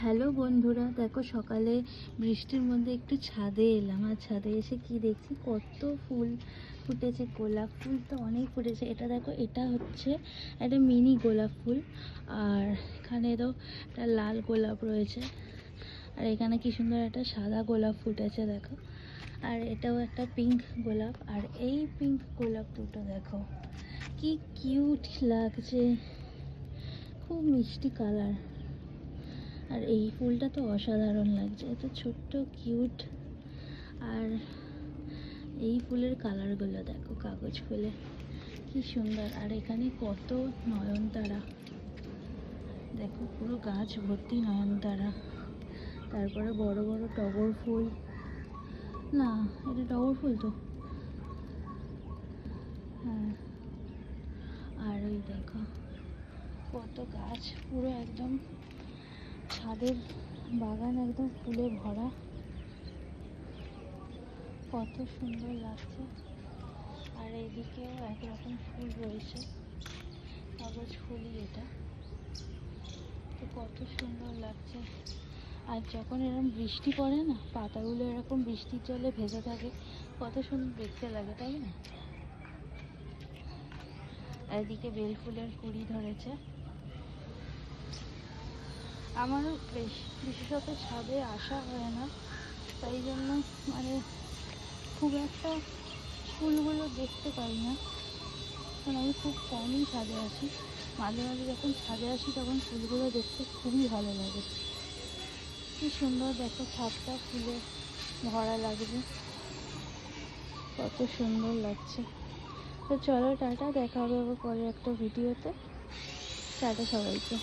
Hello বন্ধুরা, দেখো সকালে বৃষ্টির মধ্যে একটু ছাদে এলাম। আর ছাদে এসে কি দেখছি, কত ফুল ফুটেছে। গোলাপ ফুল তো অনেক ফুটেছে। এটা দেখো, এটা হচ্ছে একটা মিনি গোলাপ ফুল। আর এখানে তো একটা লাল গোলাপ রয়েছে। আর এখানে কি সুন্দর একটা সাদা গোলাপ ফুটেছে দেখো। আর এটাও একটা পিঙ্ক গোলাপ। আর এই পিঙ্ক গোলাপ দুটো দেখো কি কিউট লাগছে, খুব মিষ্টি কালার। আর এই ফুলটা তো অসাধারণ লাগছে, এত ছোট্ট কিউট। আর এই ফুলের কালারগুলো দেখো, কাগজ ফুলে কি সুন্দর। আর এখানে কত নয়নতারা, দেখো পুরো গাছ ভর্তি নয়নতারা। তারপরে বড় বড় টগর ফুল, না এটা টগর ফুল তো, হ্যাঁ। আর ওই দেখো কত গাছ, পুরো একদম ছাদের বাগান একদম ফুলে ভরা, কত সুন্দর লাগছে। আর এইদিকেও একরকম ফুল রয়েছে, কাগজ ফুলই এটা, তো কত সুন্দর লাগছে। আর যখন এরকম বৃষ্টি পড়ে না, পাতাগুলো এরকম বৃষ্টির জলে ভেজে থাকে, কত সুন্দর দেখতে লাগে, তাই না? আর এদিকে বেল ফুলের কুড়ি ধরেছে। আমারও বিশেষত ছাদে আসা হয় না, তাই জন্য মানে খুব একটা ফুলগুলো দেখতে পাই না, কারণ আমি খুব কমই ছাদে আসি। মাঝে মাঝে যখন ছাদে আসি তখন ফুলগুলো দেখতে খুবই ভালো লাগে। কি সুন্দর দেখো, ছাদটা ফুলে ভরা লাগবে, কত সুন্দর লাগছে। তো চলো টাটা, দেখা হবে আবার পরে একটা ভিডিওতে। টাটা সবাইকে।